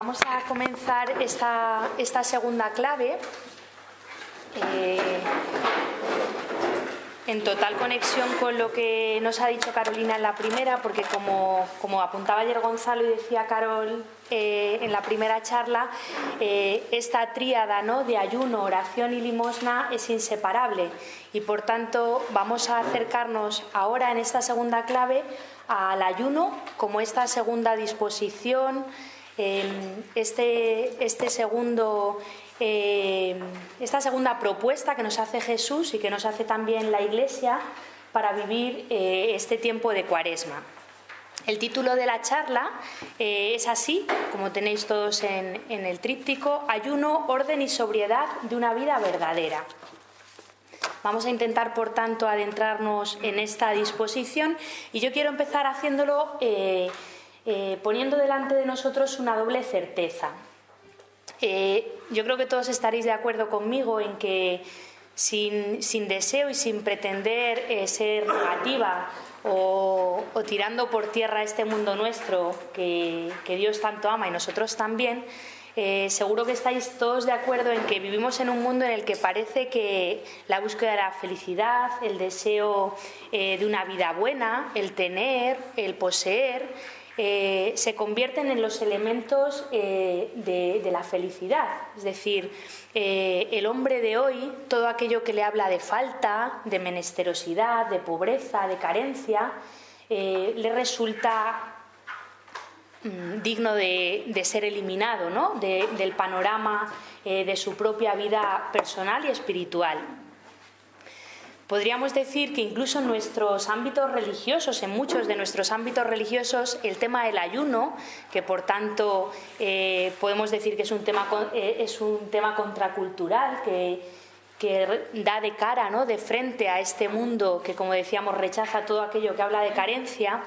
Vamos a comenzar esta segunda clave en total conexión con lo que nos ha dicho Carolina en la primera, porque como apuntaba ayer Gonzalo y decía Carol en la primera charla, esta tríada, ¿no?, de ayuno, oración y limosna es inseparable, y por tanto vamos a acercarnos ahora en esta segunda clave al ayuno como esta segunda disposición, esta segunda propuesta que nos hace Jesús y que nos hace también la Iglesia para vivir este tiempo de Cuaresma. El título de la charla es así, como tenéis todos en el tríptico: Ayuno, orden y sobriedad de una vida verdadera. Vamos a intentar, por tanto, adentrarnos en esta disposición, y yo quiero empezar haciéndolo poniendo delante de nosotros una doble certeza. Yo creo que todos estaréis de acuerdo conmigo en que sin deseo y sin pretender ser negativa o tirando por tierra este mundo nuestro que Dios tanto ama y nosotros también, seguro que estáis todos de acuerdo en que vivimos en un mundo en el que parece que la búsqueda de la felicidad, el deseo de una vida buena, el tener, el poseer, se convierten en los elementos de la felicidad. Es decir, el hombre de hoy, todo aquello que le habla de falta, de menesterosidad, de pobreza, de carencia, le resulta digno de ser eliminado, ¿no?, del panorama de su propia vida personal y espiritual. Podríamos decir que incluso en nuestros ámbitos religiosos, en muchos de nuestros ámbitos religiosos, el tema del ayuno, que por tanto podemos decir que es un tema contracultural, que da de cara, ¿no?, de frente a este mundo que, como decíamos, rechaza todo aquello que habla de carencia.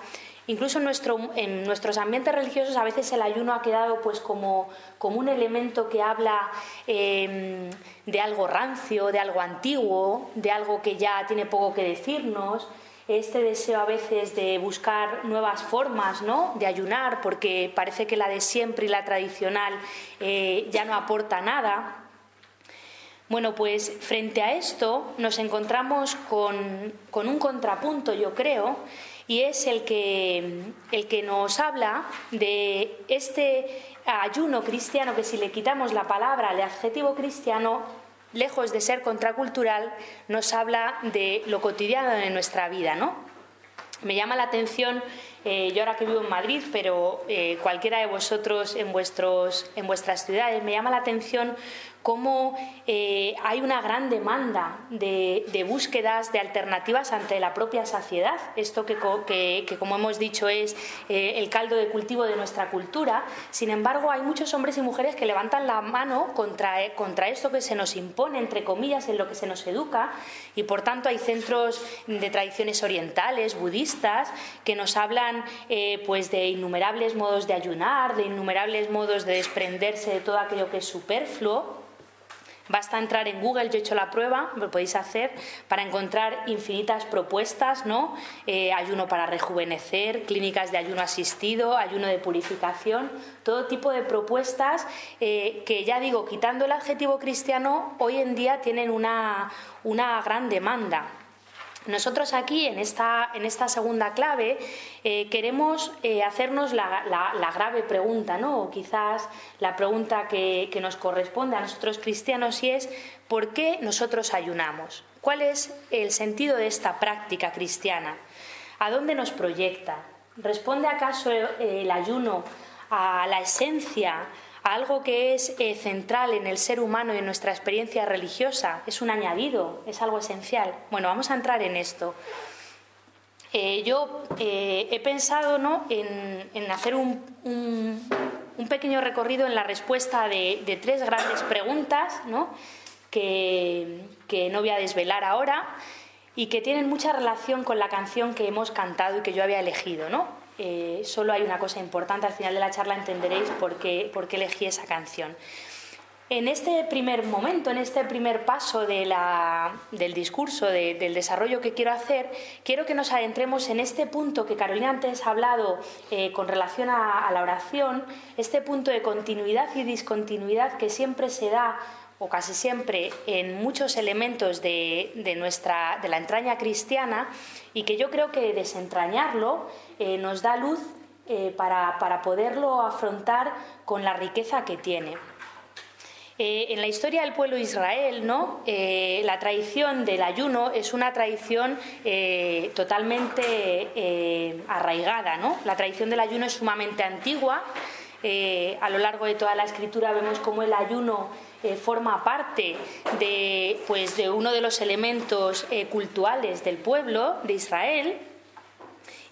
Incluso en nuestros ambientes religiosos a veces el ayuno ha quedado pues como un elemento que habla de algo rancio, de algo antiguo, de algo que ya tiene poco que decirnos. Este deseo a veces de buscar nuevas formas, ¿no?, de ayunar, porque parece que la de siempre y la tradicional ya no aporta nada. Bueno, pues frente a esto nos encontramos con un contrapunto, yo creo, y es el que nos habla de este ayuno cristiano, que si le quitamos la palabra, el adjetivo cristiano, lejos de ser contracultural, nos habla de lo cotidiano de nuestra vida, ¿no? Me llama la atención, yo ahora que vivo en Madrid, pero cualquiera de vosotros en vuestras ciudades, me llama la atención cómo hay una gran demanda de búsquedas, de alternativas ante la propia saciedad. Esto que como hemos dicho es el caldo de cultivo de nuestra cultura. Sin embargo, hay muchos hombres y mujeres que levantan la mano contra esto que se nos impone, entre comillas, en lo que se nos educa, y por tanto hay centros de tradiciones orientales, budistas, que nos hablan pues de innumerables modos de ayunar, de innumerables modos de desprenderse de todo aquello que es superfluo. Basta entrar en Google, yo he hecho la prueba, lo podéis hacer, para encontrar infinitas propuestas, ¿no? Ayuno para rejuvenecer, clínicas de ayuno asistido, ayuno de purificación, todo tipo de propuestas que, ya digo, quitando el adjetivo cristiano, hoy en día tienen una gran demanda. Nosotros aquí, en esta segunda clave, queremos hacernos la grave pregunta, ¿no?, o quizás la pregunta que nos corresponde a nosotros cristianos, y es: ¿por qué nosotros ayunamos? ¿Cuál es el sentido de esta práctica cristiana? ¿A dónde nos proyecta? ¿Responde acaso el ayuno a la esencia, a algo que es central en el ser humano y en nuestra experiencia religiosa? ¿Es un añadido? ¿Es algo esencial? Bueno, vamos a entrar en esto. Yo he pensado, ¿no?, en hacer un pequeño recorrido en la respuesta de tres grandes preguntas, ¿no?, que no voy a desvelar ahora y que tienen mucha relación con la canción que hemos cantado y que yo había elegido, ¿no? Solo hay una cosa importante: al final de la charla entenderéis por qué elegí esa canción. En este primer momento, en este primer paso del discurso, del desarrollo que quiero hacer, quiero que nos adentremos en este punto que Carolina antes ha hablado con relación a la oración, este punto de continuidad y discontinuidad que siempre se da, o casi siempre, en muchos elementos de la entraña cristiana, y que yo creo que desentrañarlo nos da luz para poderlo afrontar con la riqueza que tiene. En la historia del pueblo de Israel, ¿no? La tradición del ayuno es una tradición totalmente arraigada, ¿no? La tradición del ayuno es sumamente antigua. A lo largo de toda la Escritura vemos cómo el ayuno forma parte de uno de los elementos cultuales del pueblo de Israel,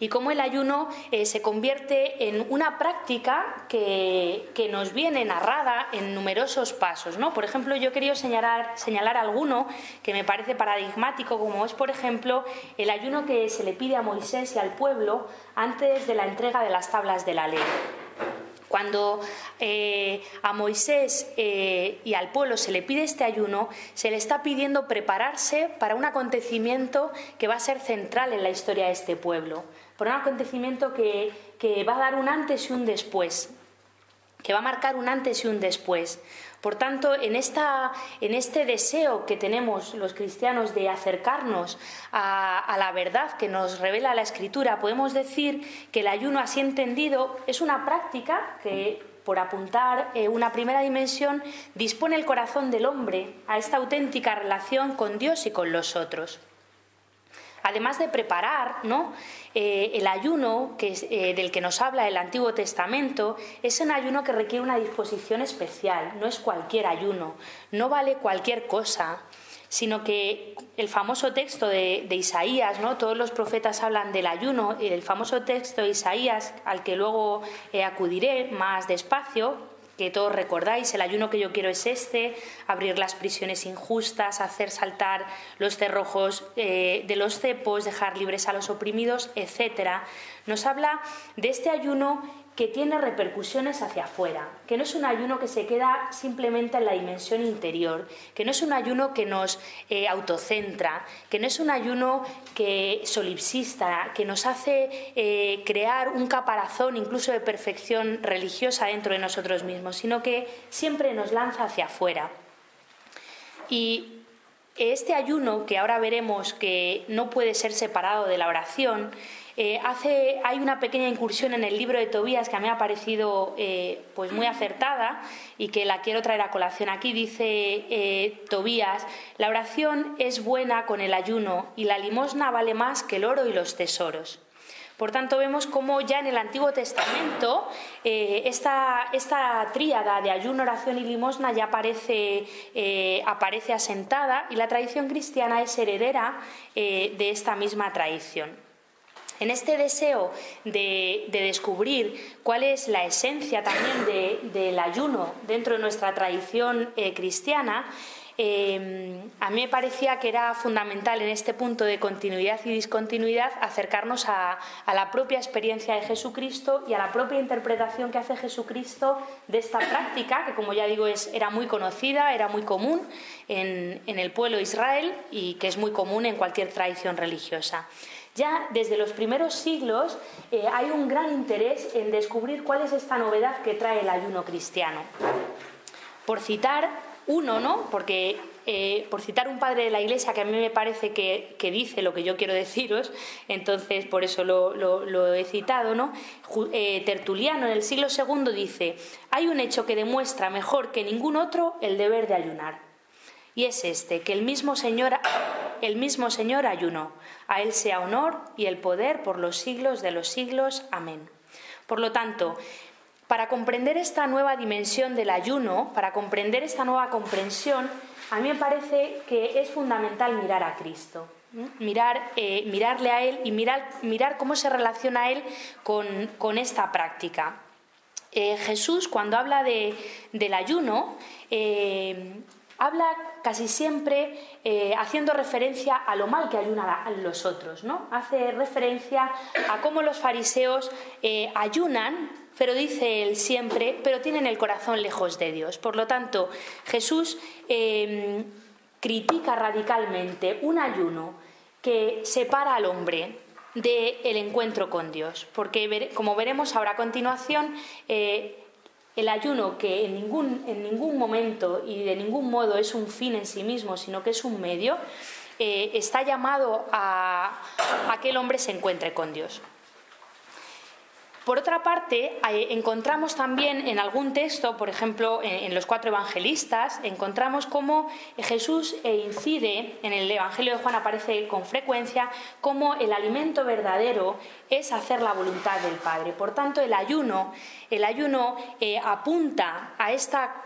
y cómo el ayuno se convierte en una práctica que nos viene narrada en numerosos pasos, ¿no? Por ejemplo, yo he querido señalar alguno que me parece paradigmático, como es, por ejemplo, el ayuno que se le pide a Moisés y al pueblo antes de la entrega de las tablas de la ley. Cuando a Moisés y al pueblo se le pide este ayuno, se le está pidiendo prepararse para un acontecimiento que va a ser central en la historia de este pueblo, por un acontecimiento que va a dar un antes y un después, que va a marcar un antes y un después. Por tanto, en este deseo que tenemos los cristianos de acercarnos a la verdad que nos revela la Escritura, podemos decir que el ayuno, así entendido, es una práctica que, por apuntar una primera dimensión, dispone el corazón del hombre a esta auténtica relación con Dios y con los otros. Además de preparar, ¿no? El ayuno del que nos habla el Antiguo Testamento es un ayuno que requiere una disposición especial, no es cualquier ayuno, no vale cualquier cosa, sino que el famoso texto de Isaías, ¿no? Todos los profetas hablan del ayuno, y el famoso texto de Isaías, al que luego acudiré más despacio, que todos recordáis, el ayuno que yo quiero es este: abrir las prisiones injustas, hacer saltar los cerrojos de los cepos, dejar libres a los oprimidos, etc. Nos habla de este ayuno que tiene repercusiones hacia afuera, que no es un ayuno que se queda simplemente en la dimensión interior, que no es un ayuno que nos autocentra, que no es un ayuno que solipsista, que nos hace crear un caparazón incluso de perfección religiosa dentro de nosotros mismos, sino que siempre nos lanza hacia afuera. Y este ayuno, que ahora veremos que no puede ser separado de la oración, hay una pequeña incursión en el libro de Tobías que a mí me ha parecido muy acertada y que la quiero traer a colación aquí. Dice Tobías: la oración es buena con el ayuno y la limosna vale más que el oro y los tesoros. Por tanto, vemos cómo ya en el Antiguo Testamento esta tríada de ayuno, oración y limosna ya aparece asentada, y la tradición cristiana es heredera de esta misma tradición. En este deseo de descubrir cuál es la esencia también del ayuno dentro de nuestra tradición cristiana, a mí me parecía que era fundamental en este punto de continuidad y discontinuidad acercarnos a la propia experiencia de Jesucristo y a la propia interpretación que hace Jesucristo de esta práctica, que, como ya digo, era muy conocida, era muy común en el pueblo de Israel y que es muy común en cualquier tradición religiosa. Ya desde los primeros siglos hay un gran interés en descubrir cuál es esta novedad que trae el ayuno cristiano. Por citar uno, ¿no? Porque por citar un padre de la Iglesia que a mí me parece que dice lo que yo quiero deciros, entonces por eso lo he citado, ¿no? Tertuliano, en el siglo II, dice: hay un hecho que demuestra mejor que ningún otro el deber de ayunar. Y es este, que el mismo Señor ayunó. A Él sea honor y el poder por los siglos de los siglos. Amén. Por lo tanto, para comprender esta nueva dimensión del ayuno, para comprender esta nueva comprensión, a mí me parece que es fundamental mirar a Cristo. Mirarle a Él y mirar cómo se relaciona Él con esta práctica. Jesús, cuando habla del ayuno, habla casi siempre haciendo referencia a lo mal que ayunan los otros, ¿no? Hace referencia a cómo los fariseos ayunan pero dice él siempre, pero tienen el corazón lejos de Dios. Por lo tanto, Jesús critica radicalmente un ayuno que separa al hombre del encuentro con Dios, porque como veremos ahora a continuación, el ayuno, que en ningún momento y de ningún modo es un fin en sí mismo, sino que es un medio, está llamado a que el hombre se encuentre con Dios. Por otra parte, encontramos también en algún texto, por ejemplo, en los 4 evangelistas, encontramos cómo Jesús incide, en el Evangelio de Juan aparece con frecuencia, cómo el alimento verdadero es hacer la voluntad del Padre. Por tanto, el ayuno apunta a esta,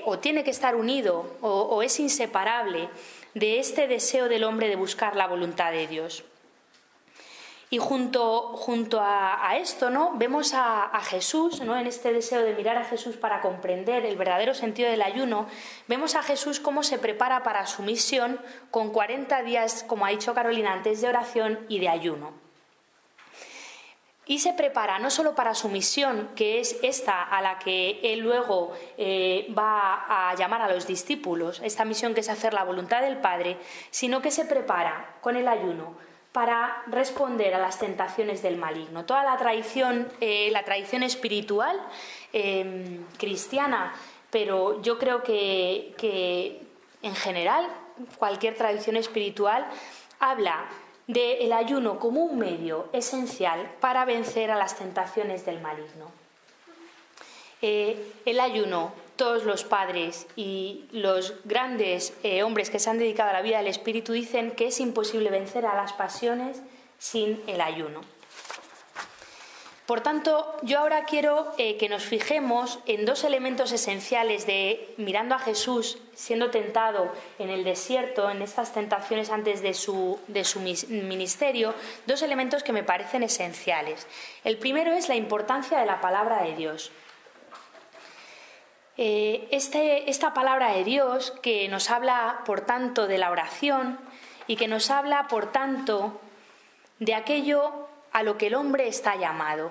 o tiene que estar unido, o es inseparable de este deseo del hombre de buscar la voluntad de Dios. Y junto a esto, ¿no?, vemos a Jesús, ¿no?, en este deseo de mirar a Jesús para comprender el verdadero sentido del ayuno, vemos a Jesús cómo se prepara para su misión con 40 días, como ha dicho Carolina antes, de oración y de ayuno. Y se prepara no solo para su misión, que es esta a la que él luego va a llamar a los discípulos, esta misión que es hacer la voluntad del Padre, sino que se prepara con el ayuno para responder a las tentaciones del maligno. Toda la tradición espiritual cristiana, pero yo creo que en general cualquier tradición espiritual habla del ayuno como un medio esencial para vencer a las tentaciones del maligno. El ayuno, todos los padres y los grandes hombres que se han dedicado a la vida del espíritu dicen que es imposible vencer a las pasiones sin el ayuno. Por tanto, yo ahora quiero que nos fijemos en 2 elementos esenciales de mirando a Jesús siendo tentado en el desierto, en estas tentaciones antes de su ministerio, 2 elementos que me parecen esenciales. El primero es la importancia de la palabra de Dios. Esta palabra de Dios que nos habla, por tanto, de la oración y que nos habla, por tanto, de aquello a lo que el hombre está llamado,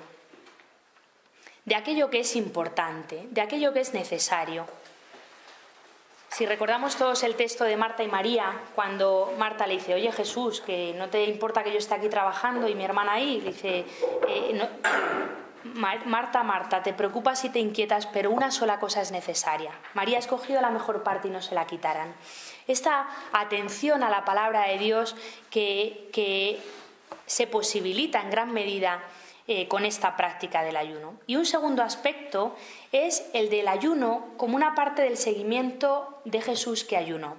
de aquello que es importante, de aquello que es necesario. Si recordamos todos el texto de Marta y María, cuando Marta le dice: oye Jesús, que no te importa que yo esté aquí trabajando y mi hermana ahí, le dice: Marta, Marta, te preocupas y te inquietas, pero una sola cosa es necesaria. María ha escogido la mejor parte y no se la quitarán. Esta atención a la palabra de Dios que se posibilita en gran medida con esta práctica del ayuno. Y un segundo aspecto es el del ayuno como una parte del seguimiento de Jesús que ayunó.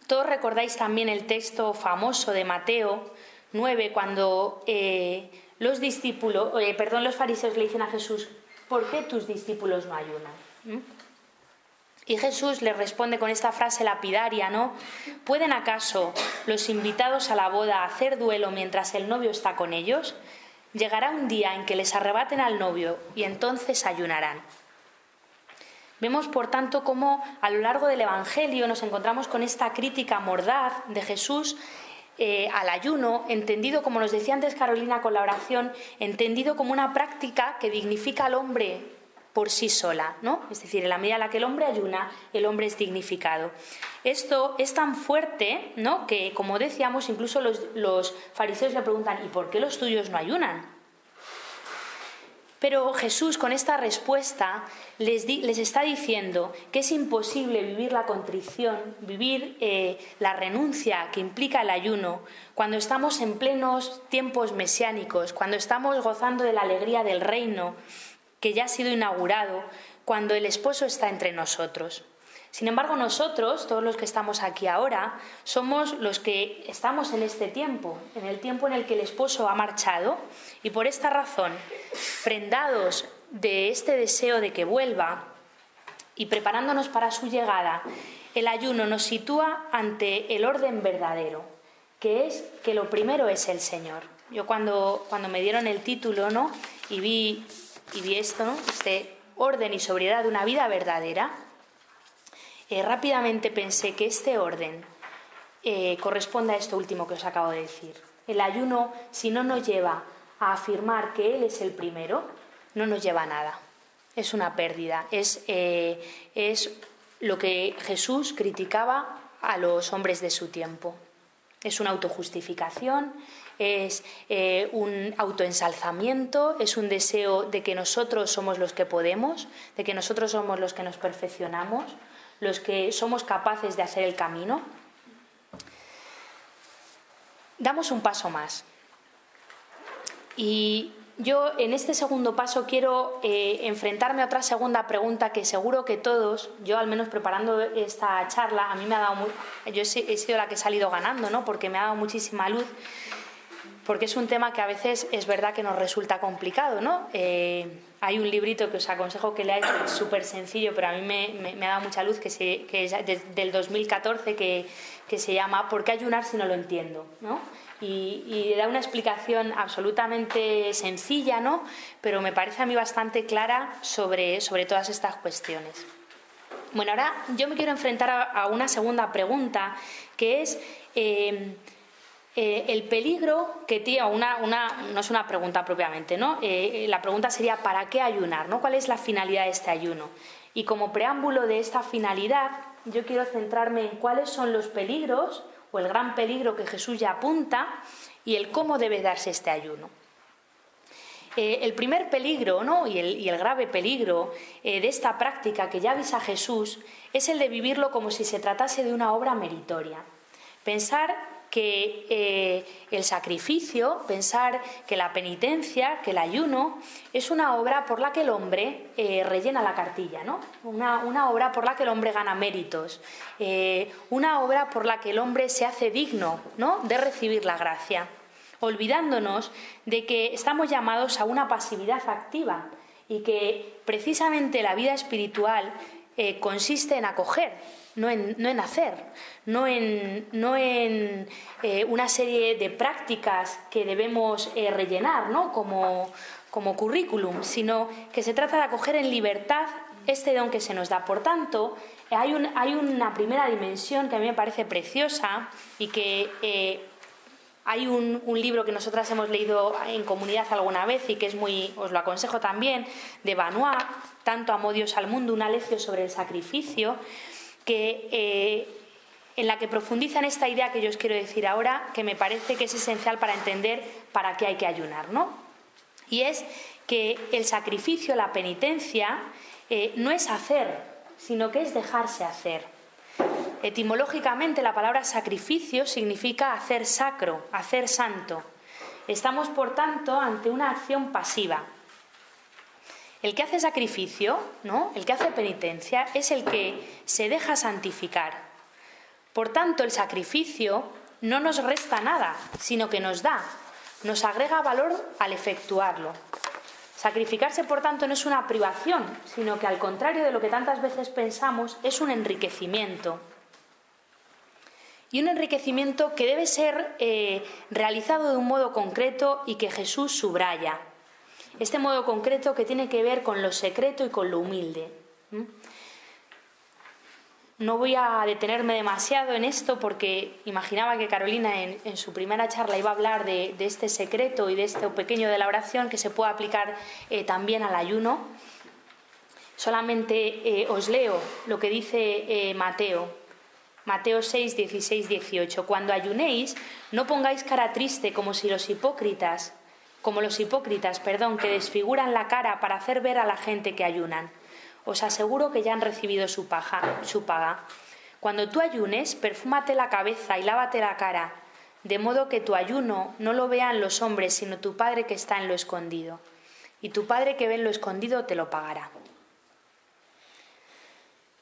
Todos recordáis también el texto famoso de Mateo 9, cuando los fariseos le dicen a Jesús: ¿por qué tus discípulos no ayunan? Y Jesús les responde con esta frase lapidaria, ¿no? ¿Pueden acaso los invitados a la boda hacer duelo mientras el novio está con ellos? Llegará un día en que les arrebaten al novio y entonces ayunarán. Vemos, por tanto, cómo a lo largo del Evangelio nos encontramos con esta crítica mordaz de Jesús al ayuno, entendido, como nos decía antes Carolina con la oración, entendido como una práctica que dignifica al hombre por sí sola, ¿no? Es decir, en la medida en la que el hombre ayuna, el hombre es dignificado. Esto es tan fuerte, ¿no?, que, como decíamos, incluso los fariseos le preguntan: ¿y por qué los tuyos no ayunan? Pero Jesús, con esta respuesta, les está diciendo que es imposible vivir la contrición, vivir la renuncia que implica el ayuno, cuando estamos en plenos tiempos mesiánicos, cuando estamos gozando de la alegría del reino que ya ha sido inaugurado, cuando el esposo está entre nosotros. Sin embargo, nosotros, todos los que estamos aquí ahora, somos los que estamos en este tiempo, en el tiempo en el que el esposo ha marchado, y por esta razón, prendados de este deseo de que vuelva y preparándonos para su llegada, el ayuno nos sitúa ante el orden verdadero, que es que lo primero es el Señor. Yo cuando me dieron el título, ¿no?, y vi esto, ¿no?, este orden y sobriedad de una vida verdadera, rápidamente pensé que este orden corresponde a esto último que os acabo de decir. El ayuno, si no nos lleva a afirmar que Él es el primero, no nos lleva a nada. Es una pérdida. Es lo que Jesús criticaba a los hombres de su tiempo. Es una autojustificación, es un autoensalzamiento, es un deseo de que nosotros somos los que podemos, de que nosotros somos los que nos perfeccionamos, los que somos capaces de hacer el camino. Damos un paso más. Y yo en este segundo paso quiero enfrentarme a otra segunda pregunta que seguro que todos, yo al menos preparando esta charla, a mí me ha dado yo he sido la que he salido ganando, ¿no? Porque me ha dado muchísima luz, porque es un tema que a veces es verdad que nos resulta complicado, ¿no? Hay un librito que os aconsejo que leáis, que es súper sencillo, pero a mí me ha dado mucha luz, que es del 2014, que se llama ¿Por qué ayunar si no lo entiendo?, ¿no? Y da una explicación absolutamente sencilla, ¿no? Pero me parece a mí bastante clara sobre todas estas cuestiones. Bueno, ahora yo me quiero enfrentar a una segunda pregunta, que es el peligro que tiene, no es una pregunta propiamente, ¿no? La pregunta sería ¿para qué ayunar?, ¿no? ¿Cuál es la finalidad de este ayuno? Y como preámbulo de esta finalidad, yo quiero centrarme en cuáles son los peligros o el gran peligro que Jesús ya apunta y el cómo debe darse este ayuno. El primer peligro, ¿no? y el grave peligro de esta práctica que ya avisa Jesús es el de vivirlo como si se tratase de una obra meritoria. Pensar que el sacrificio, pensar que la penitencia, que el ayuno, es una obra por la que el hombre rellena la cartilla, ¿no? Una obra por la que el hombre gana méritos, una obra por la que el hombre se hace digno, ¿no?, de recibir la gracia, olvidándonos de que estamos llamados a una pasividad activa y que precisamente la vida espiritual consiste en acoger, no en hacer, no en una serie de prácticas que debemos rellenar, ¿no?, como currículum, sino que se trata de acoger en libertad este don que se nos da. Por tanto, hay una primera dimensión que a mí me parece preciosa y que hay un libro que nosotras hemos leído en comunidad alguna vez y que es os lo aconsejo también, de Benoit, Tanto amó Dios al mundo, una lección sobre el sacrificio, en la que profundiza en esta idea que yo os quiero decir ahora, que me parece que es esencial para entender para qué hay que ayunar, ¿no? Y es que el sacrificio, la penitencia, no es hacer, sino que es dejarse hacer. Etimológicamente la palabra sacrificio significa hacer sacro, hacer santo. Estamos, por tanto, ante una acción pasiva. El que hace sacrificio, ¿no?, el que hace penitencia, es el que se deja santificar. Por tanto, el sacrificio no nos resta nada, sino que nos nos agrega valor al efectuarlo. Sacrificarse, por tanto, no es una privación, sino que, al contrario de lo que tantas veces pensamos, es un enriquecimiento. Y un enriquecimiento que debe ser realizado de un modo concreto y que Jesús subraya. Este modo concreto que tiene que ver con lo secreto y con lo humilde. No voy a detenerme demasiado en esto porque imaginaba que Carolina en su primera charla iba a hablar de este secreto y de este pequeño de la oración que se puede aplicar también al ayuno. Solamente os leo lo que dice Mateo 6, 16, 18. Cuando ayunéis, no pongáis cara triste como los hipócritas, que desfiguran la cara para hacer ver a la gente que ayunan. Os aseguro que ya han recibido su paga. Cuando tú ayunes, perfúmate la cabeza y lávate la cara, de modo que tu ayuno no lo vean los hombres, sino tu Padre que está en lo escondido. Y tu Padre que ve en lo escondido te lo pagará.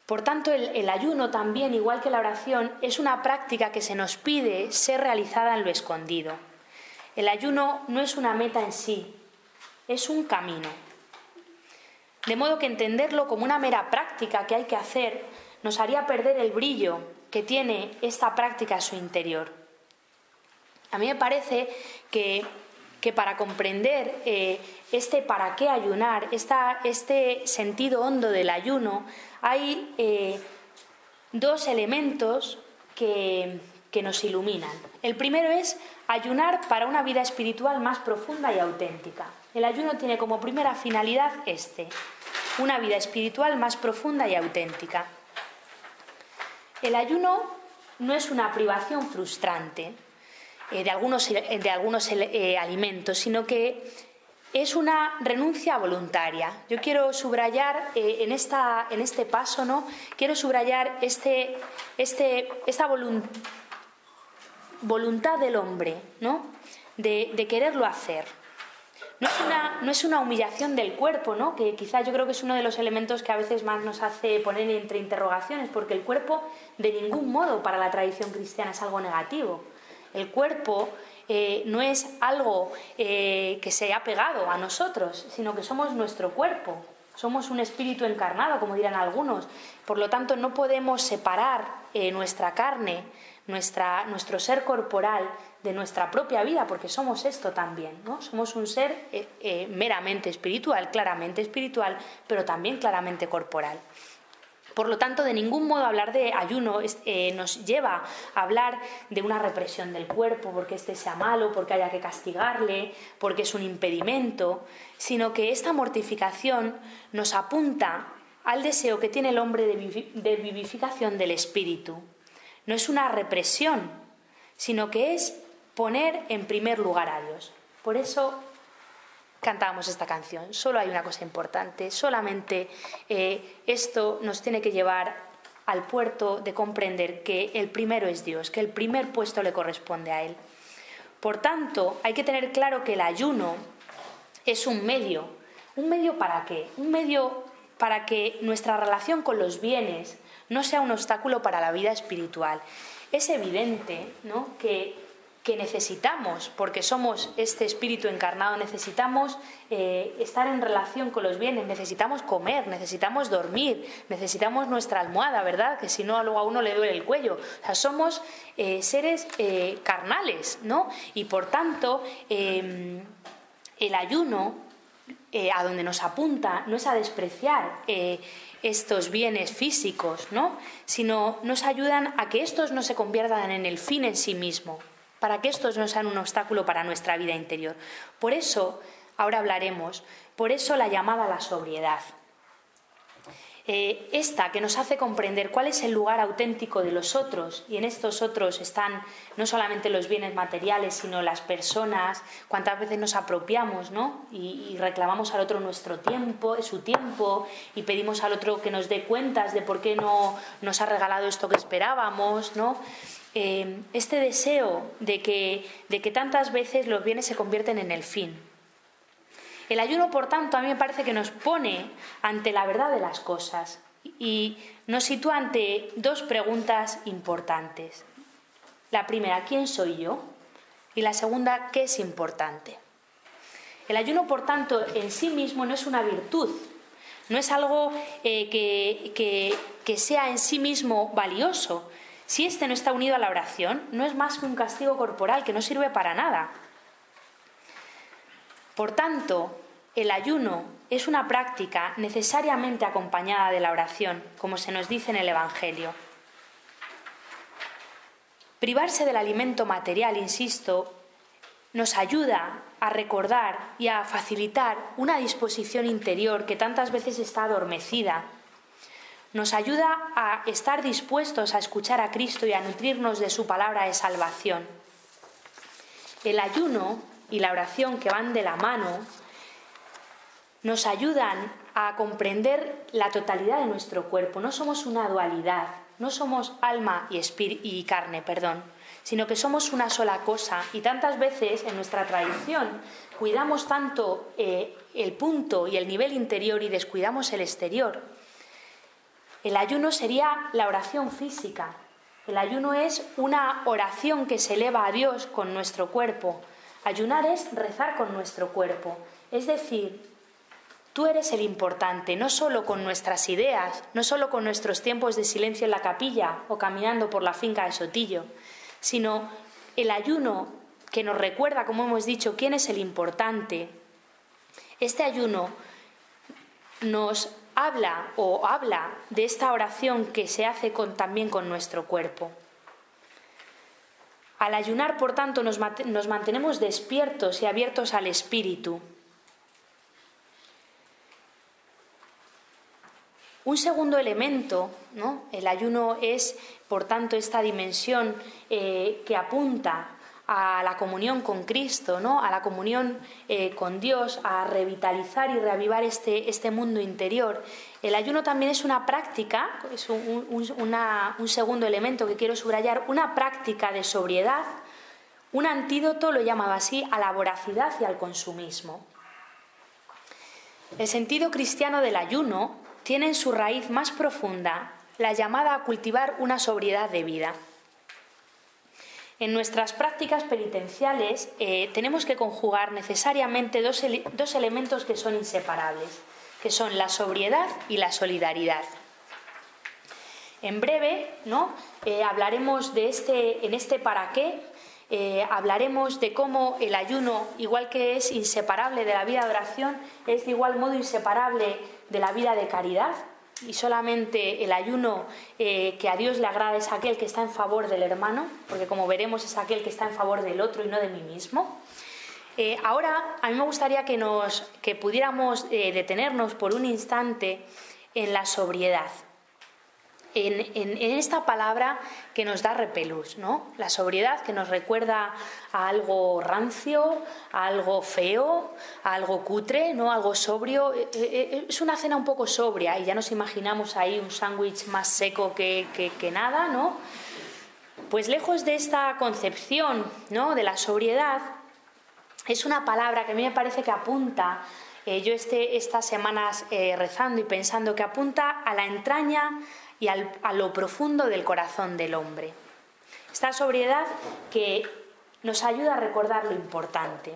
Por tanto, el ayuno también, igual que la oración, es una práctica que se nos pide ser realizada en lo escondido. El ayuno no es una meta en sí, es un camino. De modo que entenderlo como una mera práctica que hay que hacer nos haría perder el brillo que tiene esta práctica en su interior. A mí me parece que para comprender este para qué ayunar, este sentido hondo del ayuno, hay dos elementos que nos iluminan. El primero es ayunar para una vida espiritual más profunda y auténtica. El ayuno tiene como primera finalidad una vida espiritual más profunda y auténtica. El ayuno no es una privación frustrante de algunos alimentos, sino que es una renuncia voluntaria. Yo quiero subrayar en este paso, ¿no? Quiero subrayar esta voluntad del hombre, ¿no? De quererlo hacer. No es una humillación del cuerpo, ¿no? Que quizá yo creo que es uno de los elementos que a veces más nos hace poner entre interrogaciones, porque el cuerpo de ningún modo para la tradición cristiana es algo negativo. El cuerpo no es algo que se ha pegado a nosotros, sino que somos nuestro cuerpo. Somos un espíritu encarnado, como dirán algunos. Por lo tanto, no podemos separar nuestra carne, nuestro ser corporal, de nuestra propia vida, porque somos esto también, ¿no? Somos un ser meramente espiritual, claramente espiritual, pero también claramente corporal. Por lo tanto, de ningún modo hablar de ayuno nos lleva a hablar de una represión del cuerpo, porque éste sea malo, porque haya que castigarle, porque es un impedimento, sino que esta mortificación nos apunta al deseo que tiene el hombre de vivificación del espíritu. No es una represión, sino que es poner en primer lugar a Dios. Por eso cantábamos esta canción. Solo hay una cosa importante, solamente esto nos tiene que llevar al puerto de comprender que el primero es Dios, que el primer puesto le corresponde a Él. Por tanto, hay que tener claro que el ayuno es un medio. ¿Un medio para qué? Un medio para que nuestra relación con los bienes no sea un obstáculo para la vida espiritual. Es evidente, ¿no?, que necesitamos, porque somos este espíritu encarnado, necesitamos estar en relación con los bienes, necesitamos comer, necesitamos dormir, necesitamos nuestra almohada, ¿verdad? Que si no, luego a uno le duele el cuello. O sea, somos seres carnales, ¿no? Y por tanto, el ayuno, a donde nos apunta, no es a despreciar estos bienes físicos, ¿no?, sino nos ayudan a que estos no se conviertan en el fin en sí mismo, para que estos no sean un obstáculo para nuestra vida interior. Por eso, ahora hablaremos, por eso la llamada a la sobriedad. Esta que nos hace comprender cuál es el lugar auténtico de los otros, y en estos otros están no solamente los bienes materiales, sino las personas, cuántas veces nos apropiamos, ¿no?, y reclamamos al otro nuestro tiempo, su tiempo, y pedimos al otro que nos dé cuentas de por qué no nos ha regalado esto que esperábamos, ¿no? Este deseo de que tantas veces los bienes se convierten en el fin. El ayuno, por tanto, a mí me parece que nos pone ante la verdad de las cosas y nos sitúa ante dos preguntas importantes. La primera, ¿quién soy yo? Y la segunda, ¿qué es importante? El ayuno, por tanto, en sí mismo no es una virtud, no es algo que sea en sí mismo valioso. Si este no está unido a la oración, no es más que un castigo corporal que no sirve para nada. Por tanto, el ayuno es una práctica necesariamente acompañada de la oración, como se nos dice en el Evangelio. Privarse del alimento material, insisto, nos ayuda a recordar y a facilitar una disposición interior que tantas veces está adormecida. Nos ayuda a estar dispuestos a escuchar a Cristo y a nutrirnos de su palabra de salvación. El ayuno y la oración, que van de la mano, nos ayudan a comprender la totalidad de nuestro cuerpo. No somos una dualidad, no somos alma y carne, sino que somos una sola cosa. Y tantas veces en nuestra tradición cuidamos tanto el punto y el nivel interior y descuidamos el exterior. El ayuno sería la oración física. El ayuno es una oración que se eleva a Dios con nuestro cuerpo. Ayunar es rezar con nuestro cuerpo. Es decir, tú eres el importante, no solo con nuestras ideas, no solo con nuestros tiempos de silencio en la capilla o caminando por la finca de Sotillo, sino el ayuno que nos recuerda, como hemos dicho, quién es el importante. Este ayuno nos habla de esta oración que se hace también con nuestro cuerpo. Al ayunar, por tanto, nos mantenemos despiertos y abiertos al espíritu. Un segundo elemento, ¿no? El ayuno es, por tanto, esta dimensión que apunta a la comunión con Cristo, ¿no? A la comunión con Dios, a revitalizar y reavivar este mundo interior. El ayuno también es una práctica, es un segundo elemento que quiero subrayar, una práctica de sobriedad, un antídoto, lo he llamado así, a la voracidad y al consumismo. El sentido cristiano del ayuno tiene en su raíz más profunda la llamada a cultivar una sobriedad de vida. En nuestras prácticas penitenciales tenemos que conjugar necesariamente dos elementos que son inseparables, que son la sobriedad y la solidaridad. En breve, ¿no? Hablaremos en este para qué, hablaremos de cómo el ayuno, igual que es inseparable de la vida de oración, es de igual modo inseparable de la vida de caridad. Y solamente el ayuno que a Dios le agrada es aquel que está en favor del hermano, porque como veremos es aquel que está en favor del otro y no de mí mismo. Ahora a mí me gustaría que pudiéramos detenernos por un instante en la sobriedad, en esta palabra que nos da repelús, ¿no? La sobriedad, que nos recuerda a algo rancio, a algo feo, a algo cutre, ¿no? Algo sobrio. Es una cena un poco sobria y ya nos imaginamos ahí un sándwich más seco que nada, ¿no? Pues lejos de esta concepción, ¿no? De la sobriedad, es una palabra que a mí me parece que apunta, yo estas semanas rezando y pensando, que apunta a la entraña y a lo profundo del corazón del hombre. Esta sobriedad que nos ayuda a recordar lo importante,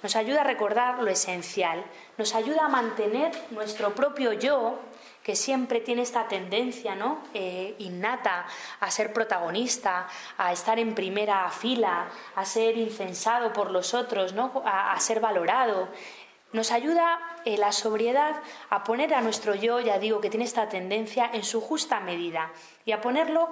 nos ayuda a recordar lo esencial, nos ayuda a mantener nuestro propio yo, que siempre tiene esta tendencia, ¿no? Innata a ser protagonista, a estar en primera fila, a ser incensado por los otros, ¿no? a ser valorado. Nos ayuda la sobriedad a poner a nuestro yo, ya digo, que tiene esta tendencia, en su justa medida y a ponerlo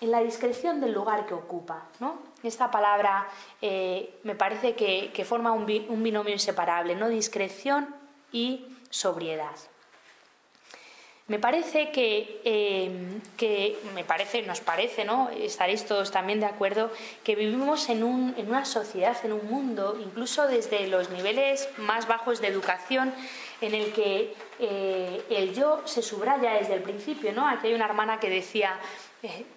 en la discreción del lugar que ocupa, ¿no? Esta palabra me parece que forma un binomio inseparable, ¿no? Discreción y sobriedad. Me parece nos parece, ¿no? Estaréis todos también de acuerdo, que vivimos en una sociedad, en un mundo, incluso desde los niveles más bajos de educación, en el que el yo se subraya desde el principio, ¿no? Aquí hay una hermana que decía,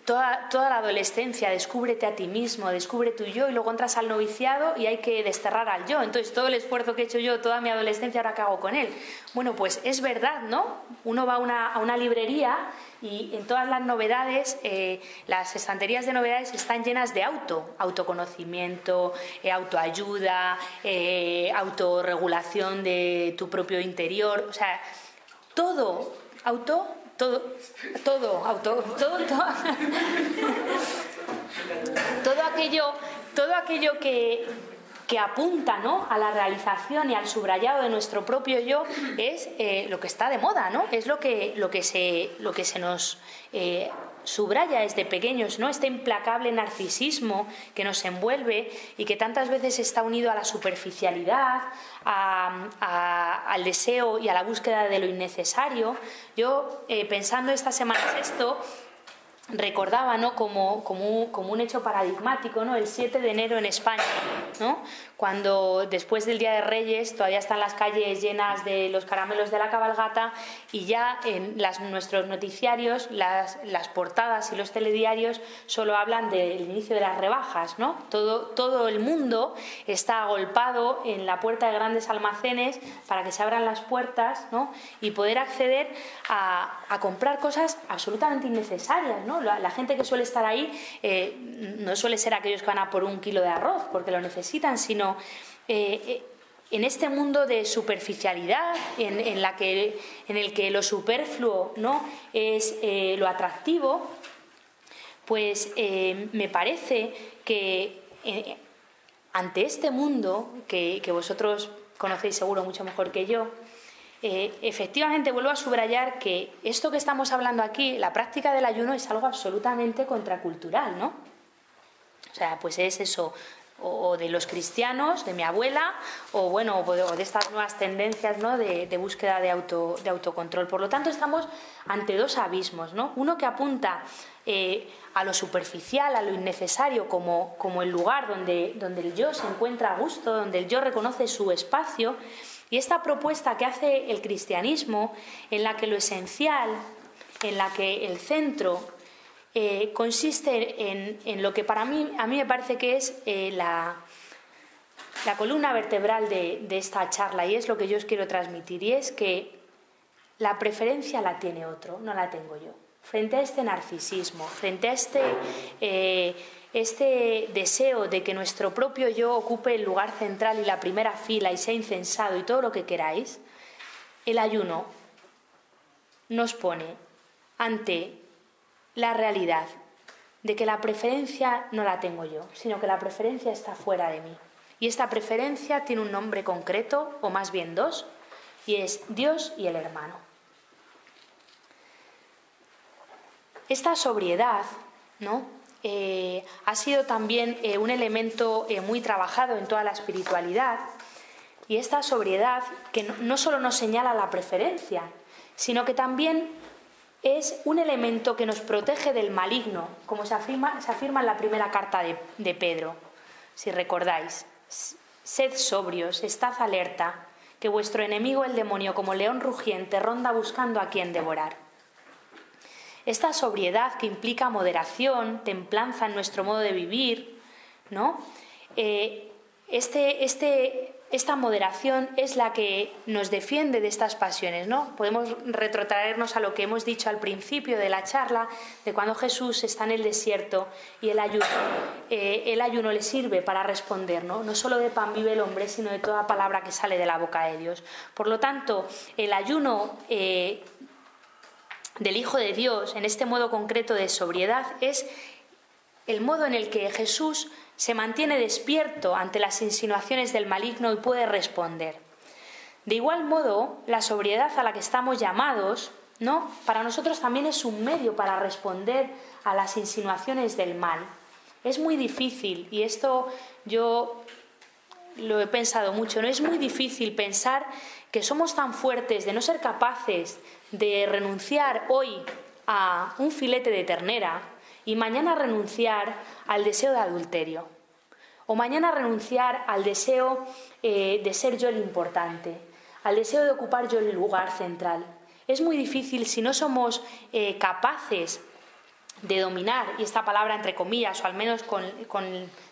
toda la adolescencia, descúbrete a ti mismo, descubre tu yo, y luego entras al noviciado y hay que desterrar al yo. Entonces todo el esfuerzo que he hecho yo toda mi adolescencia, ahora ¿qué hago con él? Bueno, pues es verdad, ¿no? Uno va a una librería y en todas las novedades, las estanterías de novedades están llenas de autoconocimiento, autoayuda, autorregulación de tu propio interior, o sea, todo aquello que apunta, ¿no? A la realización y al subrayado de nuestro propio yo es lo que está de moda, ¿no? Es lo que se nos subraya desde pequeños, ¿no? Este implacable narcisismo que nos envuelve y que tantas veces está unido a la superficialidad, al deseo y a la búsqueda de lo innecesario. Yo, pensando estas semanas esto, recordaba, ¿no? como un hecho paradigmático, ¿no? El 7 de enero en España, ¿no? Cuando después del Día de Reyes todavía están las calles llenas de los caramelos de la cabalgata y ya en nuestros noticiarios, las portadas y los telediarios solo hablan del inicio de las rebajas, ¿no? Todo el mundo está agolpado en la puerta de grandes almacenes para que se abran las puertas, ¿no? Y poder acceder a comprar cosas absolutamente innecesarias, ¿no? La gente que suele estar ahí no suele ser aquellos que van a por un kilo de arroz porque lo necesitan, sino en este mundo de superficialidad en el que lo superfluo, ¿no? es lo atractivo, pues me parece que ante este mundo que vosotros conocéis seguro mucho mejor que yo, efectivamente vuelvo a subrayar que esto que estamos hablando aquí, la práctica del ayuno, es algo absolutamente contracultural, ¿no? O sea, pues es eso, o de los cristianos, de mi abuela, o de estas nuevas tendencias, ¿no?, de búsqueda de autocontrol. Por lo tanto, estamos ante dos abismos, ¿no? Uno que apunta a lo superficial, a lo innecesario, como el lugar donde el yo se encuentra a gusto, donde el yo reconoce su espacio, y esta propuesta que hace el cristianismo, en la que lo esencial, en la que el centro consiste en lo que a mí me parece que es la columna vertebral de esta charla, y es lo que yo os quiero transmitir, y es que la preferencia la tiene otro, no la tengo yo. Frente a este narcisismo, frente a este deseo de que nuestro propio yo ocupe el lugar central y la primera fila y sea incensado y todo lo que queráis, el ayuno nos pone ante la realidad de que la preferencia no la tengo yo, sino que la preferencia está fuera de mí. Y esta preferencia tiene un nombre concreto, o más bien dos, y es Dios y el hermano. Esta sobriedad, ¿no?, ha sido también un elemento muy trabajado en toda la espiritualidad, y esta sobriedad que no solo nos señala la preferencia, sino que también es un elemento que nos protege del maligno, como se afirma en la primera carta de Pedro, si recordáis. Sed sobrios, estad alerta, que vuestro enemigo el demonio, como león rugiente, ronda buscando a quien devorar. Esta sobriedad que implica moderación, templanza en nuestro modo de vivir, ¿no? Esta moderación es la que nos defiende de estas pasiones, ¿no? Podemos retrotraernos a lo que hemos dicho al principio de la charla, de cuando Jesús está en el desierto y el ayuno le sirve para responder, ¿no? No solo de pan vive el hombre, sino de toda palabra que sale de la boca de Dios. Por lo tanto, el ayuno del Hijo de Dios, en este modo concreto de sobriedad, es el modo en el que Jesús se mantiene despierto ante las insinuaciones del maligno y puede responder. De igual modo, la sobriedad a la que estamos llamados, ¿no?, para nosotros también es un medio para responder a las insinuaciones del mal. Es muy difícil, y esto yo lo he pensado mucho, ¿no? Es muy difícil pensar que somos tan fuertes de no ser capaces de renunciar hoy a un filete de ternera y mañana renunciar al deseo de adulterio, o mañana renunciar al deseo de ser yo el importante, al deseo de ocupar yo el lugar central. Es muy difícil si no somos capaces de dominar, y esta palabra entre comillas, o al menos con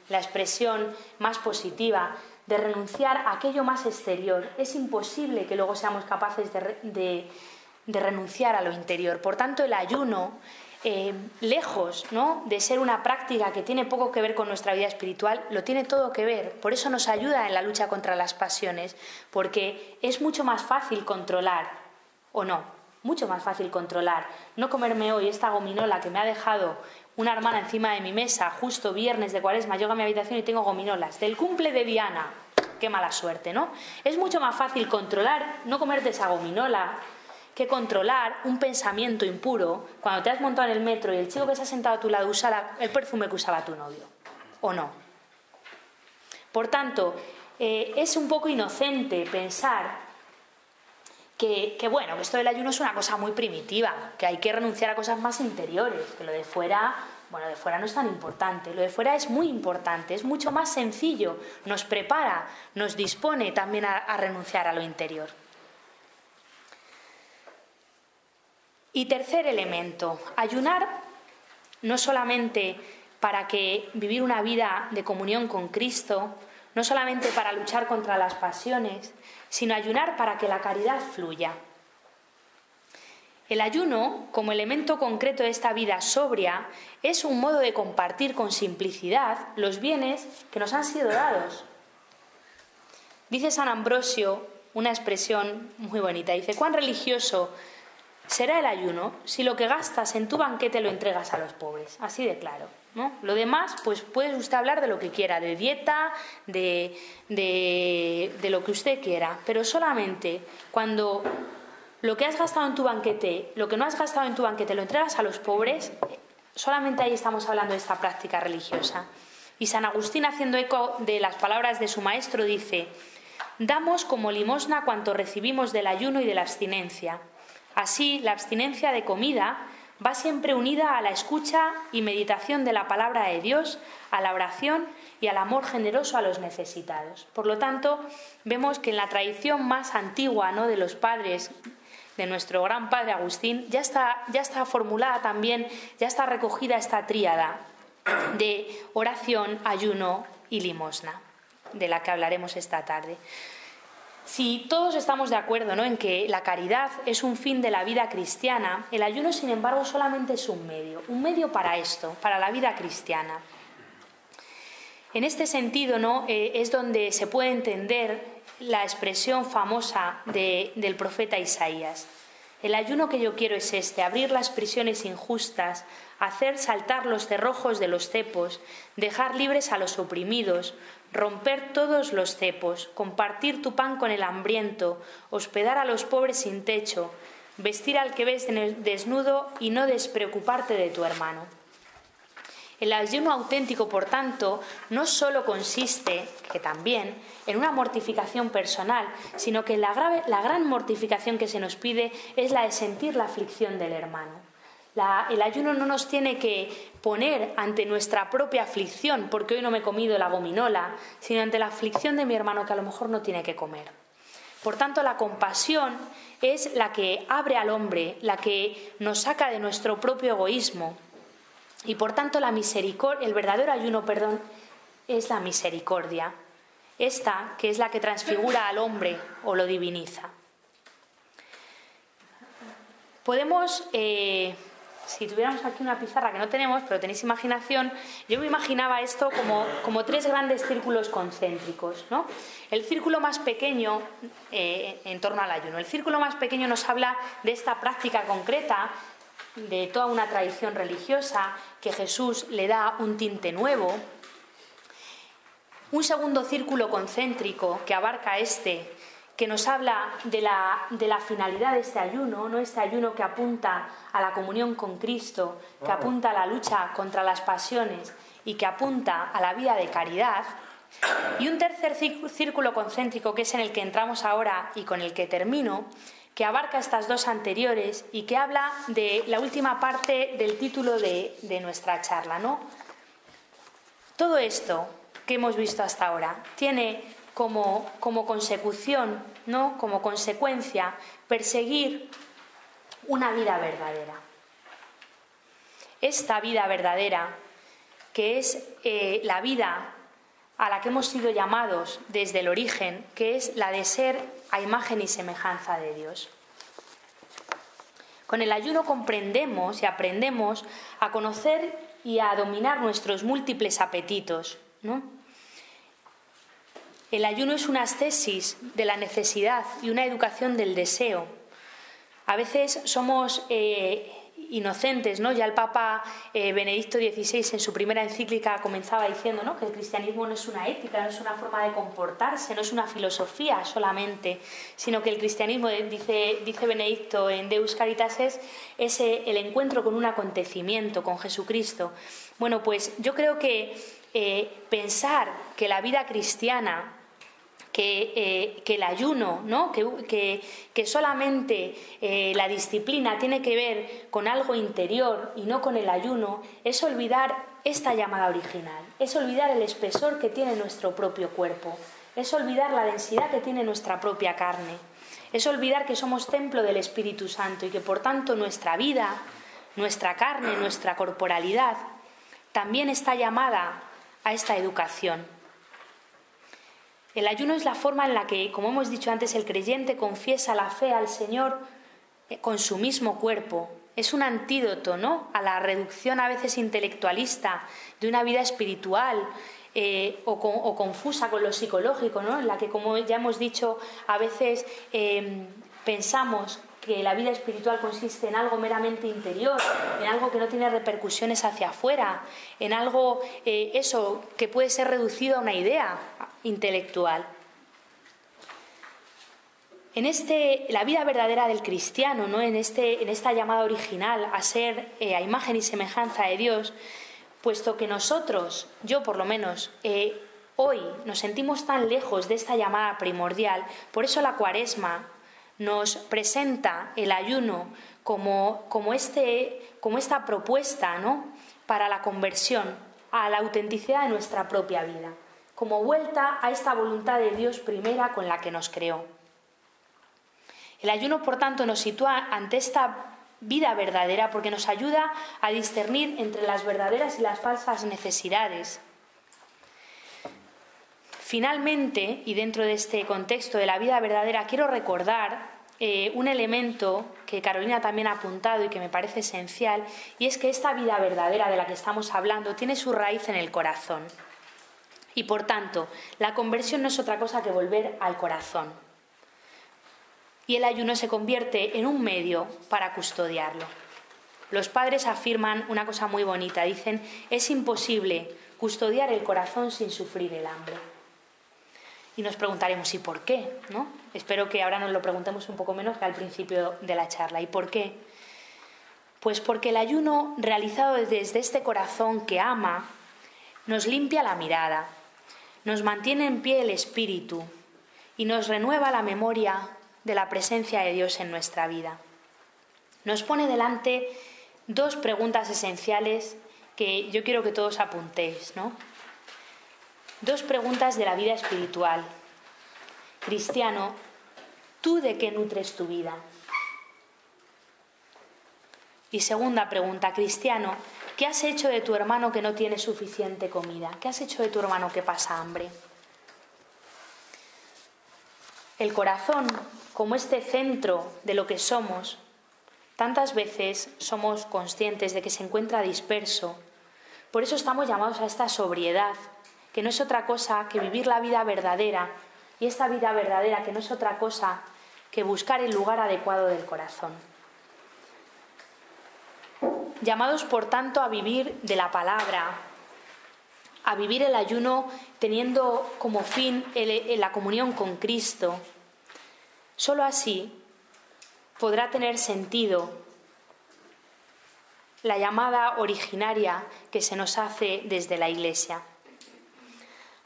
la expresión más positiva, de renunciar a aquello más exterior. Es imposible que luego seamos capaces de renunciar a lo interior. Por tanto, el ayuno, lejos, ¿no?, de ser una práctica que tiene poco que ver con nuestra vida espiritual, lo tiene todo que ver. Por eso nos ayuda en la lucha contra las pasiones, porque es mucho más fácil controlar, ¿o no? Mucho más fácil controlar. No comerme hoy esta gominola que me ha dejado una hermana encima de mi mesa, justo viernes de Cuaresma, llego a mi habitación y tengo gominolas. Del cumple de Diana, qué mala suerte, ¿no? Es mucho más fácil controlar, no comerte esa gominola, que controlar un pensamiento impuro cuando te has montado en el metro y el chico que se ha sentado a tu lado usa el perfume que usaba tu novio, ¿o no? Por tanto, es un poco inocente pensar que esto del ayuno es una cosa muy primitiva, que hay que renunciar a cosas más interiores, que lo de fuera, de fuera no es tan importante, lo de fuera es muy importante, es mucho más sencillo, nos prepara, nos dispone también a renunciar a lo interior. Y tercer elemento, ayunar no solamente para vivir una vida de comunión con Cristo, no solamente para luchar contra las pasiones, sino ayunar para que la caridad fluya. El ayuno, como elemento concreto de esta vida sobria, es un modo de compartir con simplicidad los bienes que nos han sido dados. Dice San Ambrosio una expresión muy bonita, dice: «Cuán religioso será el ayuno si lo que gastas en tu banquete lo entregas a los pobres». Así de claro, ¿no? Lo demás, pues puede usted hablar de lo que quiera, de dieta, de lo que usted quiera, pero solamente cuando lo que has gastado en tu banquete, lo que no has gastado en tu banquete lo entregas a los pobres, solamente ahí estamos hablando de esta práctica religiosa. Y San Agustín, haciendo eco de las palabras de su maestro, dice: damos como limosna cuanto recibimos del ayuno y de la abstinencia. Así, la abstinencia de comida va siempre unida a la escucha y meditación de la palabra de Dios, a la oración y al amor generoso a los necesitados. Por lo tanto, vemos que en la tradición más antigua, ¿no?, de los padres, de nuestro gran padre Agustín, ya está formulada también, ya está recogida esta tríada de oración, ayuno y limosna, de la que hablaremos esta tarde. Si todos estamos de acuerdo, ¿no?, en que la caridad es un fin de la vida cristiana, el ayuno, sin embargo, solamente es un medio para esto, para la vida cristiana. En este sentido, ¿no?, es donde se puede entender la expresión famosa del profeta Isaías: el ayuno que yo quiero es este, abrir las prisiones injustas, hacer saltar los cerrojos de los cepos, dejar libres a los oprimidos, romper todos los cepos, compartir tu pan con el hambriento, hospedar a los pobres sin techo, vestir al que ves desnudo y no despreocuparte de tu hermano. El ayuno auténtico, por tanto, no solo consiste, que también, en una mortificación personal, sino que la gran mortificación que se nos pide es la de sentir la aflicción del hermano. El ayuno no nos tiene que poner ante nuestra propia aflicción, porque hoy no me he comido la gominola, sino ante la aflicción de mi hermano, que a lo mejor no tiene que comer. Por tanto, la compasión es la que abre al hombre, la que nos saca de nuestro propio egoísmo. Y por tanto el verdadero ayuno, es la misericordia, esta que es la que transfigura al hombre o lo diviniza. Podemos, si tuviéramos aquí una pizarra, que no tenemos, pero tenéis imaginación, yo me imaginaba esto como tres grandes círculos concéntricos, ¿no? El círculo más pequeño, en torno al ayuno, el círculo más pequeño nos habla de esta práctica concreta, de toda una tradición religiosa, que Jesús le da un tinte nuevo. Un segundo círculo concéntrico que abarca que nos habla de la finalidad de este ayuno, ¿no? Este ayuno que apunta a la comunión con Cristo, que apunta a la lucha contra las pasiones y que apunta a la vida de caridad. Y un tercer círculo concéntrico, que es en el que entramos ahora y con el que termino, que abarca estas dos anteriores y que habla de la última parte del título de nuestra charla, ¿no? Todo esto que hemos visto hasta ahora tiene como consecución, ¿no?, como consecuencia, perseguir una vida verdadera. Esta vida verdadera, que es la vida a la que hemos sido llamados desde el origen, que es la de ser a imagen y semejanza de Dios. Con el ayuno comprendemos y aprendemos a conocer y a dominar nuestros múltiples apetitos, ¿no? El ayuno es una ascesis de la necesidad y una educación del deseo. A veces somos inocentes, ¿no? Ya el Papa Benedicto XVI, en su primera encíclica, comenzaba diciendo, ¿no?, que el cristianismo no es una ética, no es una forma de comportarse, no es una filosofía solamente, sino que el cristianismo, dice Benedicto en Deus Caritas, es el encuentro con un acontecimiento, con Jesucristo. Bueno, pues yo creo que pensar que la vida cristiana, que el ayuno, ¿no?, que solamente la disciplina tiene que ver con algo interior y no con el ayuno, es olvidar esta llamada original, es olvidar el espesor que tiene nuestro propio cuerpo, es olvidar la densidad que tiene nuestra propia carne, es olvidar que somos templo del Espíritu Santo y que por tanto nuestra vida, nuestra carne, nuestra corporalidad también está llamada a esta educación. El ayuno es la forma en la que, como hemos dicho antes, el creyente confiesa la fe al Señor con su mismo cuerpo. Es un antídoto, ¿no?, a la reducción a veces intelectualista de una vida espiritual o confusa con lo psicológico, ¿no?, en la que, como ya hemos dicho, a veces pensamos que la vida espiritual consiste en algo meramente interior, en algo que no tiene repercusiones hacia afuera, en algo que puede ser reducido a una idea intelectual. La vida verdadera del cristiano, ¿no?, en esta llamada original a ser a imagen y semejanza de Dios, puesto que nosotros, yo por lo menos, hoy nos sentimos tan lejos de esta llamada primordial, por eso la Cuaresma nos presenta el ayuno como esta propuesta, ¿no?, para la conversión a la autenticidad de nuestra propia vida, como vuelta a esta voluntad de Dios primera con la que nos creó. El ayuno, por tanto, nos sitúa ante esta vida verdadera porque nos ayuda a discernir entre las verdaderas y las falsas necesidades. Finalmente, y dentro de este contexto de la vida verdadera, quiero recordar un elemento que Carolina también ha apuntado y que me parece esencial, y es que esta vida verdadera de la que estamos hablando tiene su raíz en el corazón. Y por tanto, la conversión no es otra cosa que volver al corazón. Y el ayuno se convierte en un medio para custodiarlo. Los padres afirman una cosa muy bonita, dicen: es imposible custodiar el corazón sin sufrir el hambre. Y nos preguntaremos, ¿y por qué?, ¿no? Espero que ahora nos lo preguntemos un poco menos que al principio de la charla. ¿Y por qué? Pues porque el ayuno realizado desde este corazón que ama nos limpia la mirada, nos mantiene en pie el espíritu y nos renueva la memoria de la presencia de Dios en nuestra vida. Nos pone delante dos preguntas esenciales que yo quiero que todos apuntéis, ¿no? Dos preguntas de la vida espiritual. Cristiano, ¿tú de qué nutres tu vida? Y segunda pregunta, cristiano, ¿qué has hecho de tu hermano que no tiene suficiente comida? ¿Qué has hecho de tu hermano que pasa hambre? El corazón, como este centro de lo que somos, tantas veces somos conscientes de que se encuentra disperso. Por eso estamos llamados a esta sobriedad, que no es otra cosa que vivir la vida verdadera, y esta vida verdadera que no es otra cosa que buscar el lugar adecuado del corazón. Llamados, por tanto, a vivir de la palabra, a vivir el ayuno teniendo como fin la comunión con Cristo. Solo así podrá tener sentido la llamada originaria que se nos hace desde la Iglesia.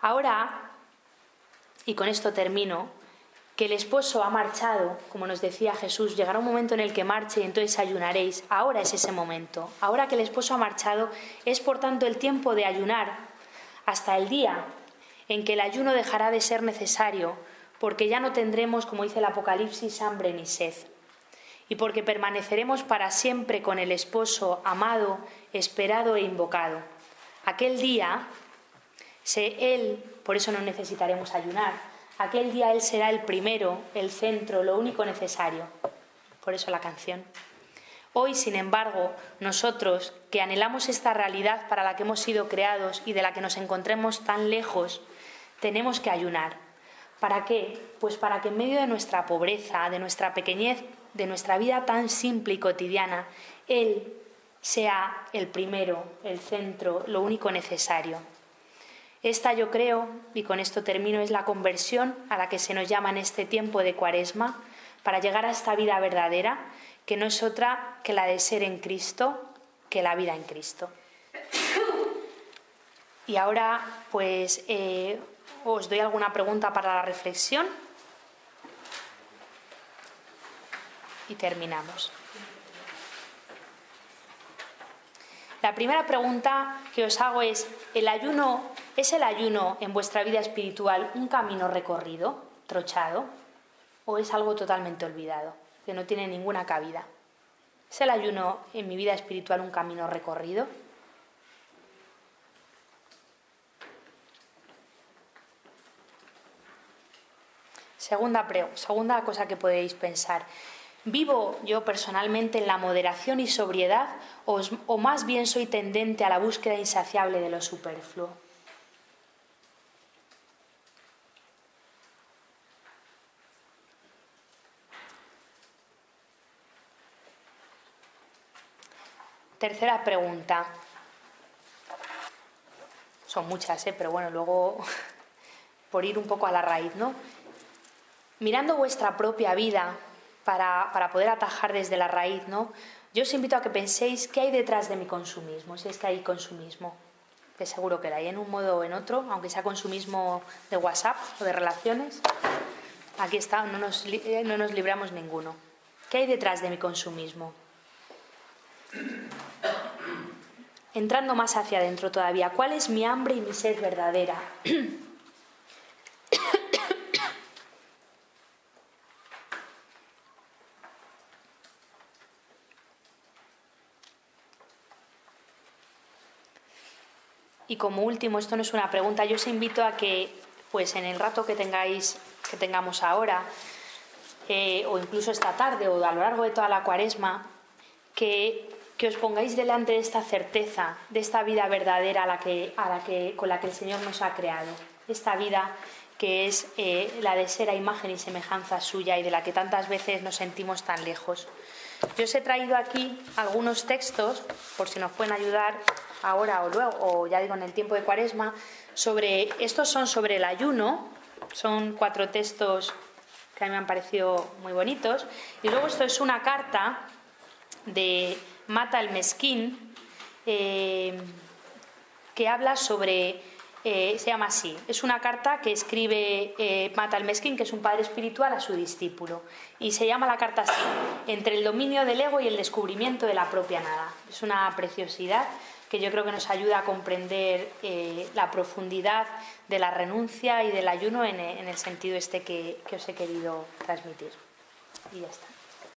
Ahora, y con esto termino, que el esposo ha marchado, como nos decía Jesús, llegará un momento en el que marche y entonces ayunaréis. Ahora es ese momento. Ahora que el esposo ha marchado, es por tanto el tiempo de ayunar hasta el día en que el ayuno dejará de ser necesario, porque ya no tendremos, como dice el Apocalipsis, hambre ni sed. Y porque permaneceremos para siempre con el esposo amado, esperado e invocado. Aquel día, Él, por eso no necesitaremos ayunar, aquel día Él será el primero, el centro, lo único necesario. Por eso la canción. Hoy, sin embargo, nosotros, que anhelamos esta realidad para la que hemos sido creados y de la que nos encontremos tan lejos, tenemos que ayunar. ¿Para qué? Pues para que en medio de nuestra pobreza, de nuestra pequeñez, de nuestra vida tan simple y cotidiana, Él sea el primero, el centro, lo único necesario. Esta, yo creo, y con esto termino, es la conversión a la que se nos llama en este tiempo de Cuaresma, para llegar a esta vida verdadera, que no es otra que la de ser en Cristo, que la vida en Cristo. Y ahora, pues, os doy alguna pregunta para la reflexión y terminamos. La primera pregunta que os hago es: ¿es el ayuno en vuestra vida espiritual un camino recorrido, trochado, o es algo totalmente olvidado, que no tiene ninguna cabida? ¿Es el ayuno en mi vida espiritual un camino recorrido? Segunda cosa que podéis pensar: ¿vivo yo personalmente en la moderación y sobriedad o más bien soy tendente a la búsqueda insaciable de lo superfluo? Tercera pregunta. Son muchas, pero bueno, luego por ir un poco a la raíz, ¿no? Mirando vuestra propia vida para poder atajar desde la raíz, ¿no? yo os invito a que penséis qué hay detrás de mi consumismo, si es que hay consumismo, que seguro que la hay en un modo o en otro, aunque sea consumismo de WhatsApp o de relaciones. Aquí está, no nos libramos ninguno. ¿Qué hay detrás de mi consumismo? Entrando más hacia adentro todavía, ¿cuál es mi hambre y mi sed verdadera? Y como último, esto no es una pregunta, yo os invito a que, pues en el rato que tengamos ahora, o incluso esta tarde o a lo largo de toda la Cuaresma, que os pongáis delante de esta certeza, de esta vida verdadera con la que el Señor nos ha creado. Esta vida que es la de ser a imagen y semejanza suya y de la que tantas veces nos sentimos tan lejos. Yo os he traído aquí algunos textos, por si nos pueden ayudar ahora o luego, o ya digo en el tiempo de Cuaresma, estos son sobre el ayuno, son 4 textos que a mí me han parecido muy bonitos, y luego esto es una carta de Mata el Mesquín, que habla sobre, se llama así, es una carta que escribe Mata el Mesquín, que es un padre espiritual, a su discípulo, y se llama la carta así: entre el dominio del ego y el descubrimiento de la propia nada. Es una preciosidad que yo creo que nos ayuda a comprender la profundidad de la renuncia y del ayuno en el sentido este que os he querido transmitir. Y ya está.